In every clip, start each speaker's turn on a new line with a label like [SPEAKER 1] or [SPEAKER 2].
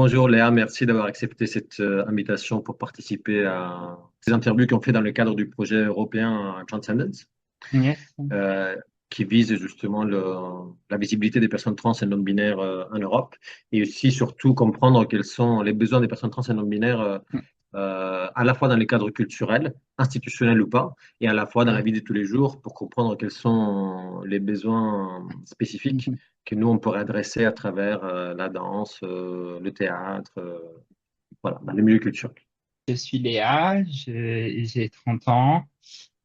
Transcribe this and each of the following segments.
[SPEAKER 1] Bonjour Léa, merci d'avoir accepté cette invitation pour participer à ces interviews qu'on fait dans le cadre du projet européen Transcendence,
[SPEAKER 2] Yes.
[SPEAKER 1] euh, qui vise justement la visibilité des personnes trans et non-binaires en Europe, et aussi surtout comprendre quels sont les besoins des personnes trans et non-binaires à la fois dans les cadres culturels, institutionnels ou pas, et à la fois dans la vie de tous les jours pour comprendre quels sont les besoins spécifiques que nous, on pourrait adresser à travers la danse, le théâtre, voilà, dans les milieux culturels.
[SPEAKER 2] Je suis Léa, j'ai 30 ans.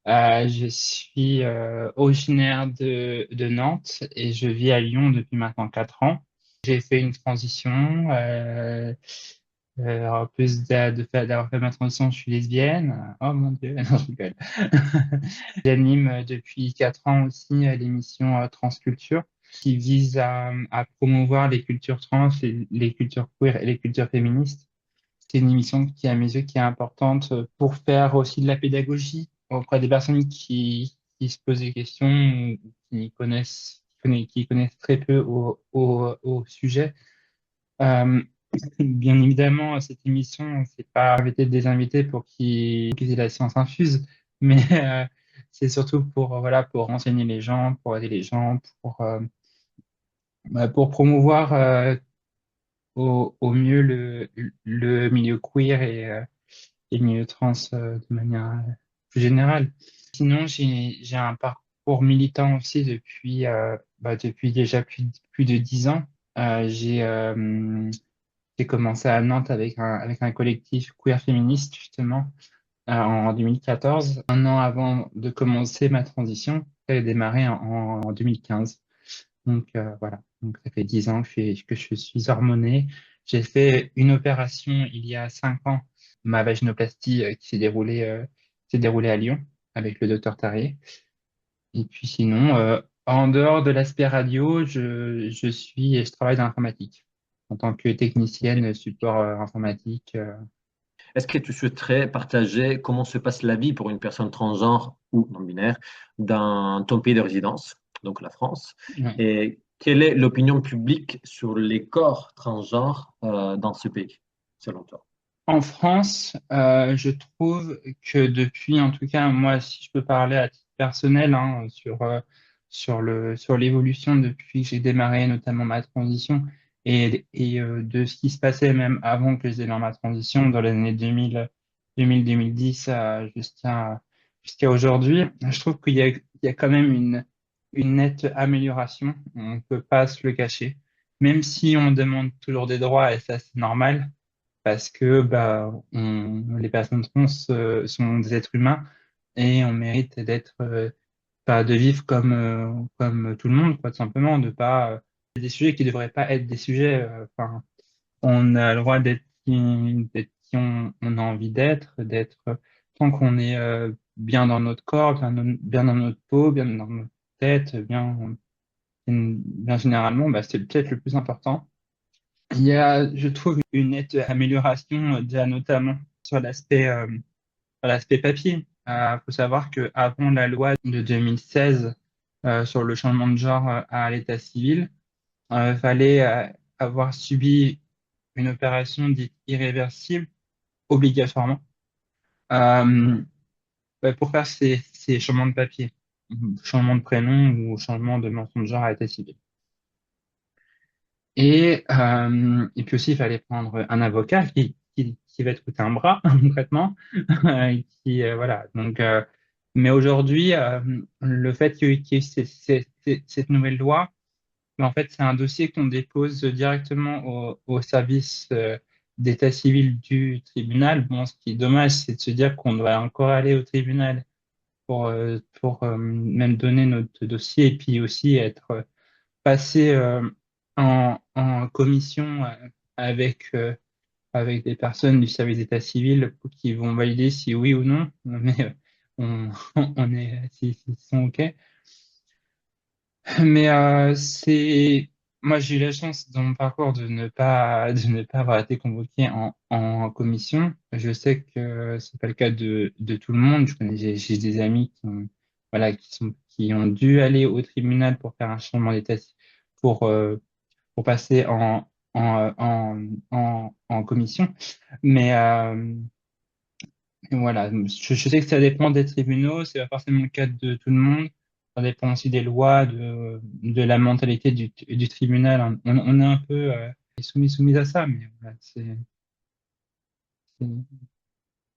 [SPEAKER 2] Je suis originaire de Nantes et je vis à Lyon depuis maintenant 4 ans. J'ai fait une transition. En plus d'avoir fait ma transition, je suis lesbienne. Oh mon Dieu, non, je rigole. J'anime depuis 4 ans aussi l'émission Transculture qui vise à promouvoir les cultures trans, les cultures queer et les cultures féministes. C'est une émission qui, à mes yeux, qui est importante pour faire aussi de la pédagogie auprès des personnes qui se posent des questions ou qui connaissent très peu au sujet. Euh, Bien évidemment, cette émission, c'est pas inviter des invités pour qu'ils aient la science infuse, mais c'est surtout pour, voilà, pour renseigner les gens, pour aider les gens, pour promouvoir au mieux le milieu queer et le milieu trans de manière plus générale. Sinon, j'ai un parcours militant aussi depuis déjà plus de 10 ans. J'ai commencé à Nantes avec un collectif queer féministe, justement, en 2014, un an avant de commencer ma transition. Elle a démarré en 2015. Donc voilà, donc ça fait 10 ans que je suis hormonée. J'ai fait une opération il y a 5 ans, ma vaginoplastie s'est déroulée à Lyon avec le docteur Tarier. Et puis sinon, en dehors de l'aspect radio, je travaille dans l'informatique en tant que technicienne support informatique.
[SPEAKER 1] Est-ce que tu souhaiterais partager comment se passe la vie pour une personne transgenre ou non-binaire dans ton pays de résidence, donc la France,
[SPEAKER 2] Ouais.
[SPEAKER 1] et quelle est l'opinion publique sur les corps transgenres dans ce pays, selon toi?
[SPEAKER 2] En France, je trouve que depuis, en tout cas, moi, si je peux parler à titre personnel, hein, sur l'évolution depuis que j'ai démarré, notamment ma transition, et de ce qui se passait même avant que je démarre ma transition, dans les années 2010 jusqu'à aujourd'hui, je trouve il y a quand même une nette amélioration. On ne peut pas se le cacher, même si on demande toujours des droits, et ça, c'est normal parce que les personnes trans sont des êtres humains et on mérite pas de vivre comme tout le monde, quoi, tout simplement, de pas des sujets qui devraient pas être des sujets. Enfin, on a le droit d'être qui on a envie d'être tant qu'on est bien dans notre corps, bien dans notre peau, bien dans notre tête, bien généralement, c'est peut-être le plus important. Il y a, je trouve, une nette amélioration déjà notamment sur l'aspect papier. Il faut savoir que avant la loi de 2016 sur le changement de genre à l'état civil, il fallait avoir subi une opération dite irréversible obligatoirement euh, pour faire ces changements de papier, changement de prénom ou changement de mention de genre à l'état civil. Et puis aussi, il fallait prendre un avocat qui va te coûter un bras, concrètement. Voilà. Mais aujourd'hui, le fait qu'il y ait cette nouvelle loi, en fait, c'est un dossier qu'on dépose directement au service d'état civil du tribunal. Bon, ce qui est dommage, c'est de se dire qu'on doit encore aller au tribunal pour même donner notre dossier et puis aussi être passer en commission avec des personnes du service d'état civil qui vont valider si oui ou non, mais s'ils sont OK. Mais moi j'ai eu la chance dans mon parcours de ne pas avoir été convoqué en commission. Je sais que c'est pas le cas de tout le monde. J'ai des amis voilà, qui ont dû aller au tribunal pour faire un changement d'état pour, euh, pour passer en commission. Mais voilà, je sais que ça dépend des tribunaux, c'est pas forcément le cas de tout le monde. Ça dépend aussi des lois, de la mentalité du tribunal. On est un peu soumis à ça, mais voilà, c'est-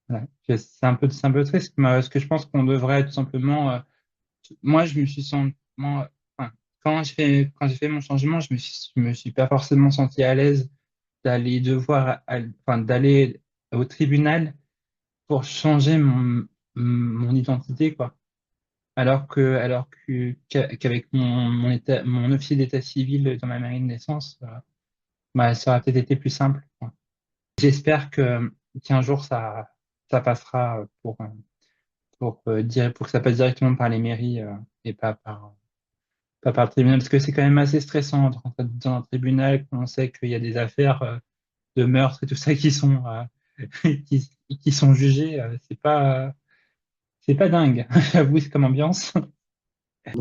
[SPEAKER 2] voilà. C'est un peu triste, mais ce que je pense qu'on devrait tout simplement. Moi, je me suis senti. Enfin, quand j'ai fait mon changement, je me suis pas forcément senti à l'aise enfin, d'aller au tribunal pour changer mon identité, quoi. Qu'avec mon officier d'état civil dans ma mairie de naissance, bah, ça aurait peut-être été plus simple, quoi. J'espère qu'un jour ça passera pour que ça passe directement par les mairies et pas par le tribunal, parce que c'est quand même assez stressant de rentrer dans un tribunal quand on sait qu'il y a des affaires de meurtre et tout ça qui sont jugées. C'est pas dingue, j'avoue, c'est comme ambiance.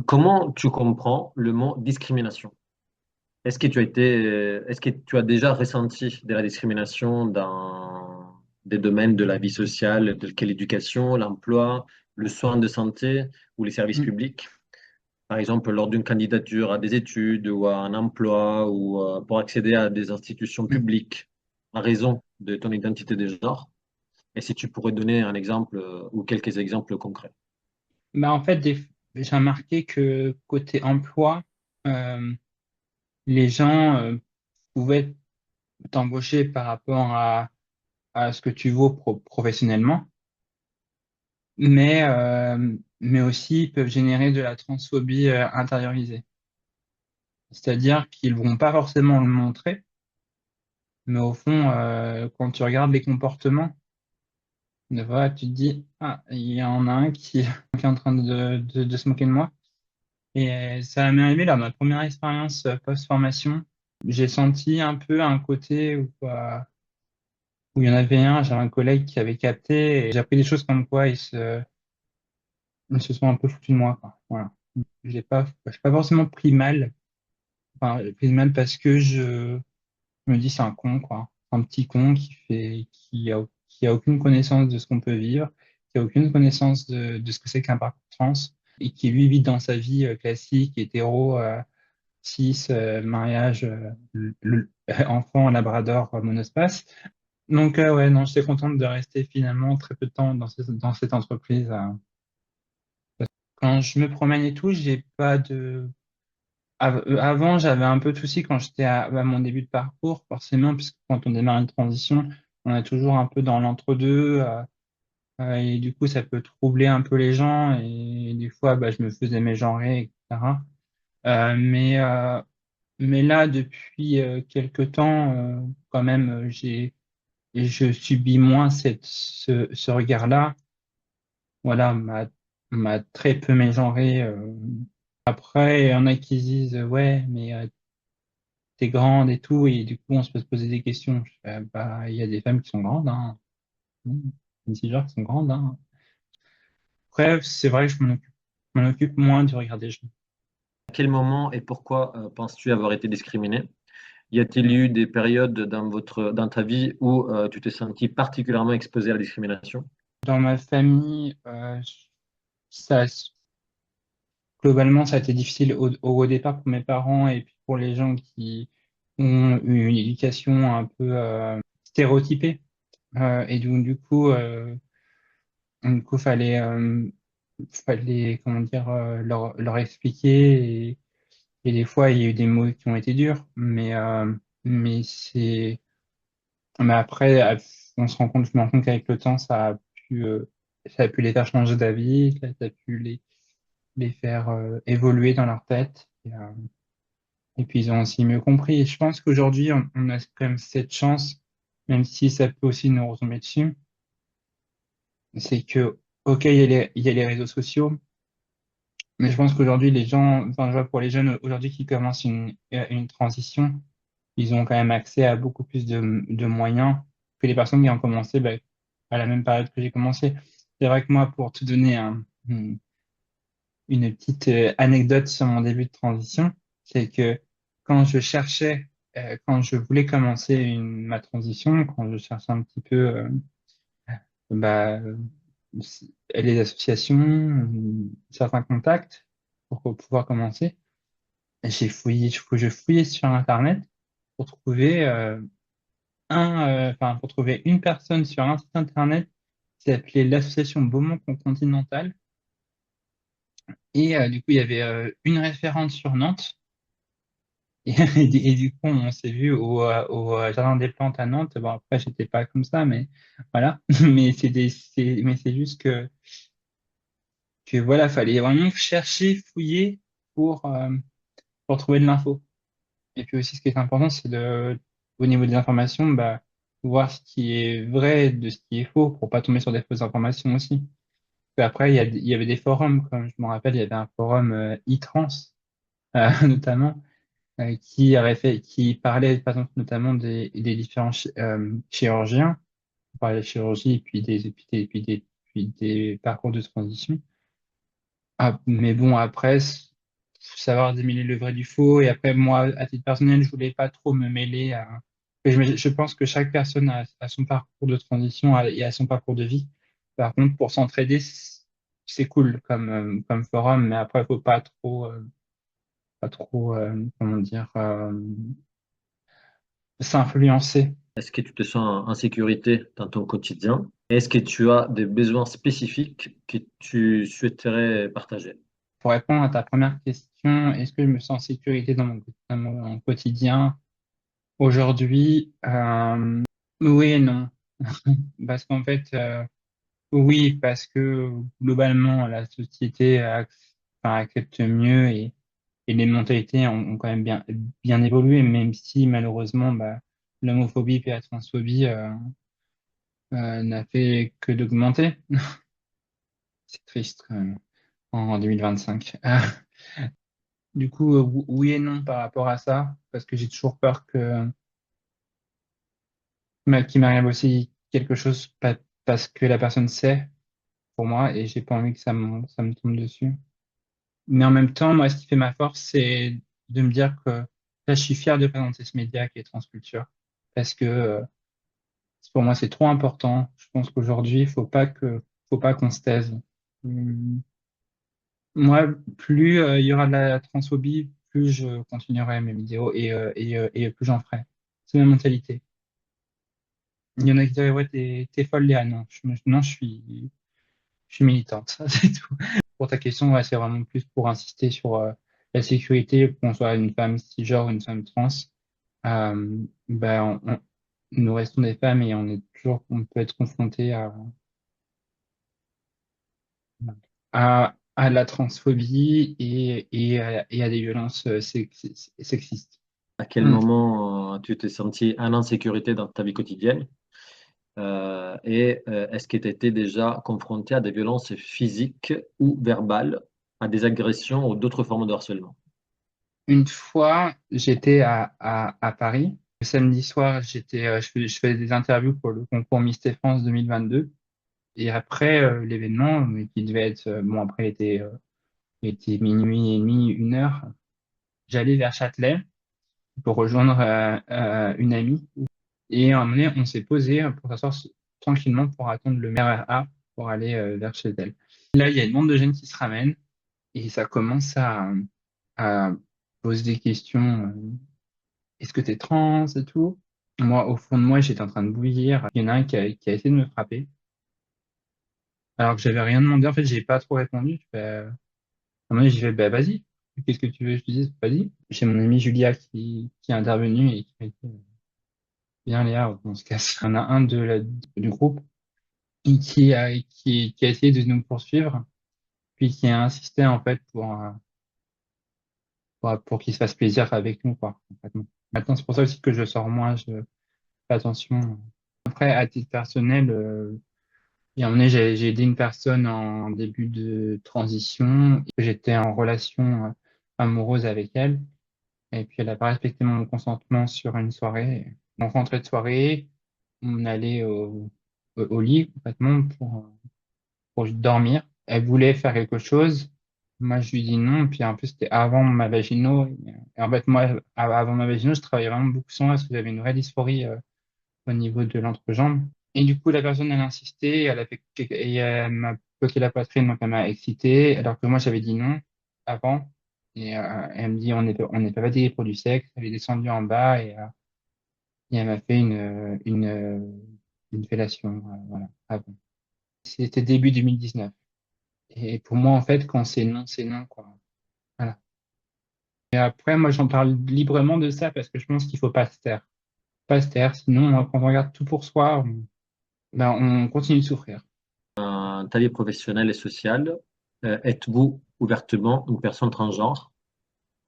[SPEAKER 1] Comment tu comprends le mot discrimination? Est-ce que tu as déjà ressenti de la discrimination dans des domaines de la vie sociale, tels que l'éducation, l'emploi, le soin de santé ou les services
[SPEAKER 2] Mm,
[SPEAKER 1] publics? Par exemple, lors d'une candidature à des études ou à un emploi ou pour accéder à des institutions
[SPEAKER 2] mm.
[SPEAKER 1] publiques en raison de ton identité de genre? Et si tu pourrais donner un exemple ou quelques exemples concrets.
[SPEAKER 2] Bah, en fait, j'ai remarqué que côté emploi, euh, les gens pouvaient t'embaucher par rapport à ce que tu vaux professionnellement, mais aussi ils peuvent générer de la transphobie intériorisée. C'est-à-dire qu'ils vont pas forcément le montrer, mais au fond, quand tu regardes les comportements, des fois, tu te dis, ah, il y en a un qui est en train de se moquer de moi. Et ça m'est arrivé là, ma première expérience post-formation. J'ai senti un peu un côté où il y en avait un, j'avais un collègue qui avait capté et j'ai appris des choses comme quoi ils se sont un peu foutus de moi, quoi. Voilà. J'ai pas forcément pris mal. Enfin, j'ai pris mal parce que je me dis c'est un con, quoi. Un petit con qui a aucune connaissance de ce qu'on peut vivre, qui a aucune connaissance de ce que c'est qu'un parcours trans et qui lui vit dans sa vie classique, hétéro, cis, mariage, enfant, labrador, monospace. Donc, ouais, non, j'étais contente de rester finalement très peu de temps dans cette entreprise. Quand je me promène et tout, j'ai pas de. Avant, j'avais un peu de soucis quand j'étais à mon début de parcours, forcément, puisque quand on démarre une transition, on est toujours un peu dans l'entre-deux, et du coup, ça peut troubler un peu les gens, et des fois, bah, je me faisais mégenrer, etc. Euh, mais, euh, mais là, depuis quelque temps, quand même, je subis moins ce regard-là. Voilà, m'a très peu mégenré. Après, il y en a qui se disent, ouais, mais t'es grande et tout, et du coup, on se peut se poser des questions. Je fais, bah, il y a des femmes qui sont grandes, hein. Des cisgenres qui sont grandes, hein. Après, c'est vrai que je m'en occupe moins du regard des gens.
[SPEAKER 1] À quel moment et pourquoi penses-tu avoir été discriminé? Y a-t-il eu des périodes dans ta vie où tu t'es senti particulièrement exposé à la discrimination?
[SPEAKER 2] Dans ma famille, ça, globalement, ça a été difficile au départ pour mes parents et puis pour les gens qui ont eu une éducation un peu stéréotypée. Et donc, du coup, fallait, comment dire, leur expliquer. Et des fois, il y a eu des mots qui ont été durs, mais mais après, on se rend compte, je me rends compte qu'avec le temps, ça a pu les faire changer d'avis, ça a pu les faire évoluer dans leur tête. Et puis, ils ont aussi mieux compris. Et je pense qu'aujourd'hui, on a quand même cette chance, même si ça peut aussi nous retomber dessus, c'est que, OK, il y a les réseaux sociaux, mais je pense qu'aujourd'hui, les gens, enfin, je vois pour les jeunes aujourd'hui qui commencent une transition, ils ont quand même accès à beaucoup plus de moyens que les personnes qui ont commencé bah, à la même période que j'ai commencé. C'est vrai que moi, pour te donner une petite anecdote sur mon début de transition, c'est que quand je cherchais quand je voulais commencer ma transition, quand je cherchais un petit peu bah, les associations, certains contacts pour pouvoir commencer, je fouillais sur Internet pour trouver pour trouver une personne sur un site Internet qui s'appelait l'Association Beaumont Continental. Et du coup, il y avait une référente sur Nantes. Et du coup, on s'est vu au Jardin des Plantes à Nantes. Bon, après, j'étais pas comme ça, mais voilà. Mais c'est juste que voilà, fallait vraiment chercher, fouiller pour, euh, pour trouver de l'info. Et puis aussi, ce qui est important, c'est au niveau des informations, bah, voir ce qui est vrai de ce qui est faux pour pas tomber sur des fausses informations aussi. Puis après, il y avait des forums, comme je me rappelle, il y avait un forum e-trans, notamment, qui parlait, par exemple, notamment des différents chirurgiens. On parlait de chirurgie et puis des parcours de transition. Ah, mais bon, après, faut savoir démêler le vrai du faux. Et après, moi, à titre personnel, je voulais pas trop me mêler à. Je pense que chaque personne a son parcours de transition et a son parcours de vie. Par contre, pour s'entraider, c'est cool comme forum, mais après, faut pas trop, comment dire, s'influencer.
[SPEAKER 1] Est-ce que tu te sens en sécurité dans ton quotidien? Est-ce que tu as des besoins spécifiques que tu souhaiterais partager?
[SPEAKER 2] Pour répondre à ta première question, est-ce que je me sens en sécurité dans mon quotidien? Aujourd'hui, oui et non. Parce qu'en fait, oui, parce que globalement, la société accepte mieux et les mentalités ont quand même bien évolué, même si malheureusement, bah, l'homophobie et la transphobie n'a fait que d'augmenter. C'est triste quand même, en 2025. Du coup, oui et non par rapport à ça, parce que j'ai toujours peur qu'il m'arrive aussi quelque chose parce que la personne sait pour moi et j'ai pas envie que ça me tombe dessus. Mais en même temps, moi, ce qui fait ma force, c'est de me dire que là, je suis fier de présenter ce média qui est Transculture parce que pour moi, c'est trop important. Je pense qu'aujourd'hui, faut pas qu'on se taise. Hum, Moi, plus il y aura de la transphobie, plus je continuerai mes vidéos et plus j'en ferai. C'est ma mentalité. Il y en a qui diraient, ouais, t'es folle, Léa. Non, non, je suis militante. C'est tout. Pour ta question, ouais, c'est vraiment plus pour insister sur la sécurité, qu'on soit une femme cisgenre ou une femme trans. Ben, nous restons des femmes et on peut être confronté à la transphobie et à des violences sexistes.
[SPEAKER 1] À quel
[SPEAKER 2] Mm.
[SPEAKER 1] moment tu t'es senti en insécurité dans ta vie quotidienne? Est-ce que tu étais déjà confronté à des violences physiques ou verbales, à des agressions ou d'autres formes de harcèlement?
[SPEAKER 2] Une fois, j'étais à Paris. Le samedi soir, je faisais des interviews pour le concours Miss France 2022. Et après l'événement, mais qui devait être, bon, après, il était minuit et demi, 1 heure, j'allais vers Châtelet pour rejoindre une amie. Et à un moment donné, on s'est posé pour s'asseoir tranquillement pour attendre le RER pour aller vers chez elle. Là, il y a une bande de jeunes qui se ramènent et ça commence à poser des questions. Est-ce que t'es trans et tout? Moi, au fond de moi, j'étais en train de bouillir. Il y en a un qui a essayé de me frapper. Alors que j'avais rien demandé. En fait, j'ai pas trop répondu. À un moment donné, j'ai fait, bah, vas-y. Qu'est-ce que tu veux que je te dise? Vas-y. J'ai mon amie Julia qui est intervenue et qui m'a dit, viens Léa, on se casse. Il y en a un du groupe qui a essayé de nous poursuivre, puis qui a insisté, en fait, pour qu'il se fasse plaisir avec nous, quoi, concrètement. Maintenant, c'est pour ça aussi que je sors moins, je fais attention. Après, à titre personnel, il y a un moment donné, j'ai aidé une personne en début de transition. J'étais en relation amoureuse avec elle. Et puis, elle n'a pas respecté mon consentement sur une soirée. On rentrait de soirée, on allait au lit complètement pour dormir. Elle voulait faire quelque chose. moi, je lui dis non. Puis en plus, c'était avant ma vagino. Et en fait, moi, avant ma vagino, je travaillais vraiment beaucoup sur moi parce que j'avais une vraie dysphorie au niveau de l'entrejambe. Et du coup, la personne, elle a insisté, et elle m'a bloqué la poitrine, donc elle m'a excité, alors que moi, j'avais dit non avant. Et elle me dit, on n'est pas fatigué pour du sexe. Elle est descendue en bas et elle m'a fait une fellation, voilà, avant. C'était début 2019. Et pour moi, en fait, quand c'est non, quoi. Voilà. Et après, moi, j'en parle librement de ça parce que je pense qu'il faut pas se taire. Pas se taire, sinon, quand on regarde tout pour soi, ben, on continue de souffrir.
[SPEAKER 1] Dans ta vie professionnelle et sociale, êtes-vous ouvertement une personne transgenre?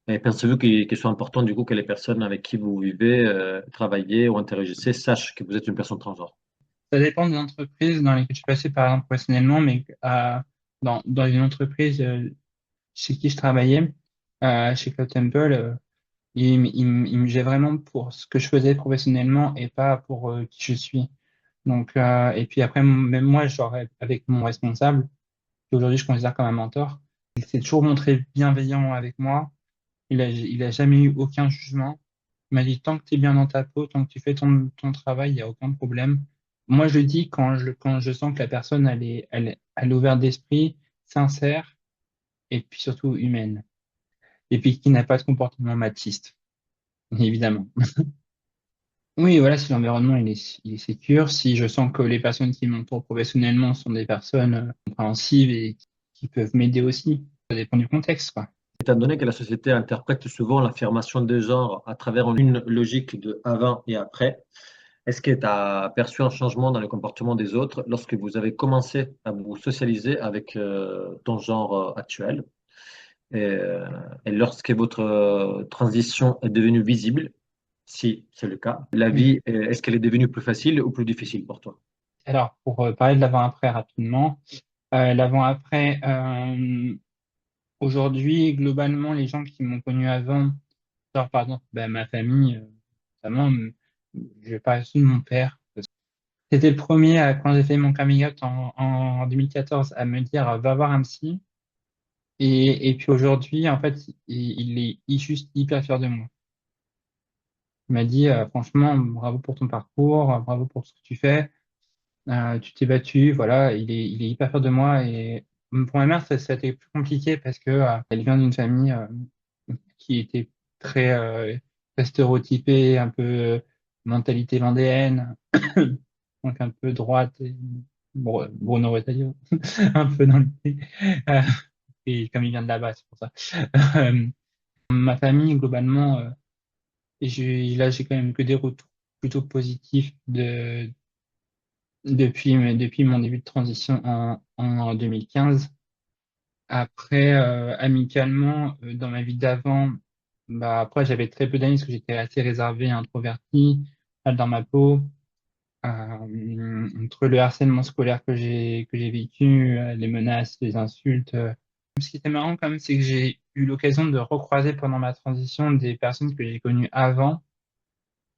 [SPEAKER 1] Et pensez-vous qu'il soit important du coup que les personnes avec qui vous vivez, travaillez ou interagissez sachent que vous êtes une personne transgenre?
[SPEAKER 2] Ça dépend des entreprises dans lesquelles je suis passé, par exemple, professionnellement, mais dans une entreprise chez qui je travaillais, chez Cloud Temple, il me jugeait vraiment pour ce que je faisais professionnellement et pas pour qui je suis. Donc, et puis après, même moi, genre, avec mon responsable, qu'aujourd'hui je considère comme un mentor, il s'est toujours montré bienveillant avec moi. Il a jamais eu aucun jugement. Il m'a dit, tant que tu es bien dans ta peau, tant que tu fais ton travail, il n'y a aucun problème. Moi, je le dis quand je sens que la personne, elle est ouverte d'esprit, sincère, et puis surtout humaine. Et puis qui n'a pas de comportement machiste, évidemment. Oui, voilà, si l'environnement il est sécure, si je sens que les personnes qui m'entourent professionnellement sont des personnes compréhensives et qui peuvent m'aider aussi, ça dépend du contexte, quoi.
[SPEAKER 1] Étant donné que la société interprète souvent l'affirmation de genre à travers une logique de avant et après, est-ce que tu as perçu un changement dans le comportement des autres lorsque vous avez commencé à vous socialiser avec ton genre actuel et lorsque votre transition est devenue visible, si c'est le cas, la
[SPEAKER 2] Oui.
[SPEAKER 1] vie, est-ce qu'elle est devenue plus facile ou plus difficile pour toi?
[SPEAKER 2] Alors, pour parler de l'avant-après rapidement, l'avant-après, aujourd'hui, globalement, les gens qui m'ont connu avant, genre par exemple, ben, ma famille, notamment, je vais parler de mon père. C'était le premier, quand j'ai fait mon coming out en 2014, à me dire, va voir un psy. Et puis aujourd'hui, en fait, il est juste hyper fier de moi. Il m'a dit, franchement, bravo pour ton parcours, bravo pour ce que tu fais. Tu t'es battu, voilà, il est hyper fier de moi. Et pour ma mère, ça a été plus compliqué parce que elle vient d'une famille qui était très, très stéréotypée, un peu mentalité vendéenne, donc un peu droite, et, bon, Bruno Retailleau, un peu dans l'idée. Euh, et comme il vient de là-bas, c'est pour ça. Euh, Ma famille, globalement, là, j'ai quand même que des retours plutôt positifs depuis mon début de transition en 2015. Après, amicalement, dans ma vie d'avant, bah, après, j'avais très peu d'amis parce que j'étais assez réservé, introverti, mal dans ma peau. Entre le harcèlement scolaire que j'ai vécu, les menaces, les insultes. Ce qui était marrant quand même, c'est que j'ai eu l'occasion de recroiser pendant ma transition des personnes que j'ai connues avant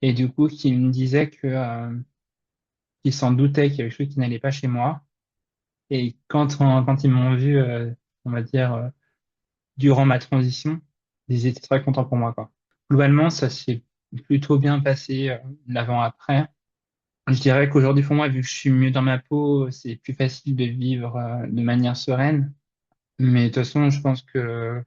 [SPEAKER 2] et du coup qui me disaient qu'ils s'en doutaient qu'il y avait quelque chose qui n'allait pas chez moi. Et quand ils m'ont vu, on va dire, durant ma transition, ils étaient très contents pour moi, quoi. Globalement, ça s'est plutôt bien passé, l'avant-après. Je dirais qu'aujourd'hui, pour moi, vu que je suis mieux dans ma peau, c'est plus facile de vivre, de manière sereine. Mais de toute façon, je pense que,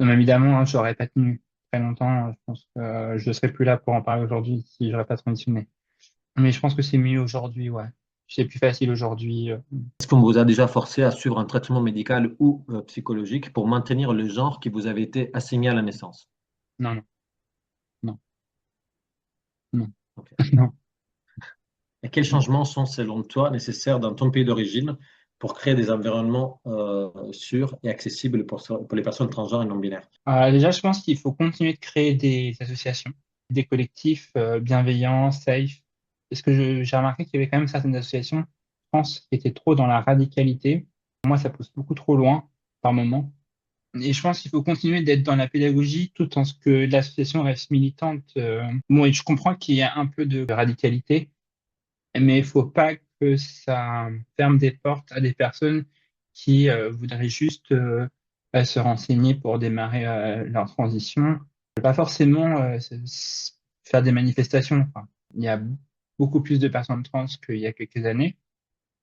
[SPEAKER 2] non, évidemment, hein, j'aurais pas tenu très longtemps. Je pense que je ne serais plus là pour en parler aujourd'hui si j'aurais pas transitionné. Mais je pense que c'est mieux aujourd'hui, ouais. C'est plus facile aujourd'hui.
[SPEAKER 1] Est-ce qu'on vous a déjà forcé à suivre un traitement médical ou psychologique pour maintenir le genre qui vous avait été assigné à la naissance?
[SPEAKER 2] Non, non, non, non,
[SPEAKER 1] Ok.
[SPEAKER 2] non.
[SPEAKER 1] Et quels changements sont, selon toi, nécessaires dans ton pays d'origine pour créer des environnements sûrs et accessibles pour les personnes transgenres et non-binaires?
[SPEAKER 2] Déjà, je pense qu'il faut continuer de créer des associations, des collectifs bienveillants, safe. Parce que j'ai remarqué qu'il y avait quand même certaines associations en France qui étaient trop dans la radicalité. Pour moi, ça pousse beaucoup trop loin par moment. Et je pense qu'il faut continuer d'être dans la pédagogie tout en ce que l'association reste militante. Bon, et je comprends qu'il y a un peu de radicalité, mais il faut pas que ça ferme des portes à des personnes qui voudraient juste se renseigner pour démarrer leur transition. Pas forcément faire des manifestations. Enfin, il y a beaucoup plus de personnes trans qu'il y a quelques années,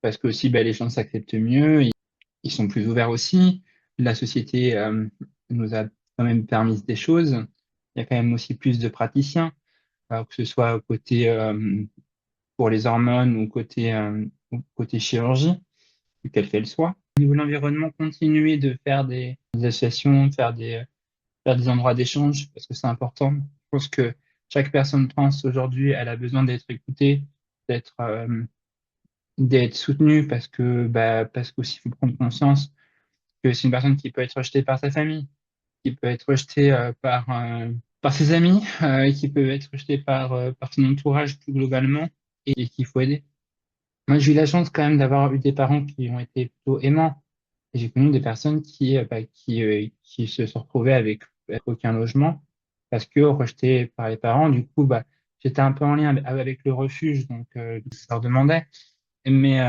[SPEAKER 2] parce que aussi les gens s'acceptent mieux, ils sont plus ouverts aussi. La société nous a quand même permis des choses. Il y a quand même aussi plus de praticiens, que ce soit côté pour les hormones ou côté chirurgie, quelle qu'elle soit. Au niveau de l'environnement, continuer de faire des associations, faire des endroits d'échange, parce que c'est important. Je pense que chaque personne trans aujourd'hui, elle a besoin d'être écoutée, d'être d'être soutenue, parce qu'aussi il faut prendre conscience que c'est une personne qui peut être rejetée par sa famille, qui peut être rejetée par ses amis, qui peut être rejetée par son entourage plus globalement, et qu'il faut aider. Moi, j'ai eu la chance quand même d'avoir eu des parents qui ont été plutôt aimants. Et j'ai connu des personnes qui se sont retrouvées avec aucun logement parce que rejetées par les parents. Du coup, j'étais un peu en lien avec le refuge, donc je leur demandais. Mais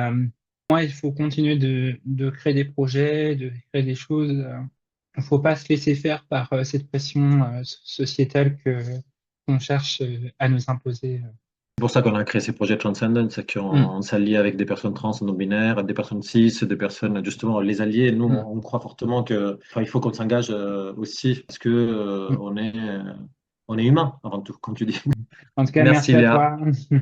[SPEAKER 2] moi, il faut continuer de créer des projets, de créer des choses. Il ne faut pas se laisser faire par cette pression sociétale qu'on cherche à nous imposer.
[SPEAKER 1] C'est pour ça qu'on a créé ces projets Transcendent, c'est
[SPEAKER 2] Mm,
[SPEAKER 1] qu'on s'allie avec des personnes trans, non-binaires, des personnes cis, des personnes, justement, les alliés. Nous,
[SPEAKER 2] mm,
[SPEAKER 1] on croit fortement que, enfin, il faut qu'on s'engage aussi parce que
[SPEAKER 2] mm.
[SPEAKER 1] on est humain avant tout, comme tu dis.
[SPEAKER 2] En tout cas,
[SPEAKER 1] Merci
[SPEAKER 2] merci à
[SPEAKER 1] Léa.
[SPEAKER 2] toi.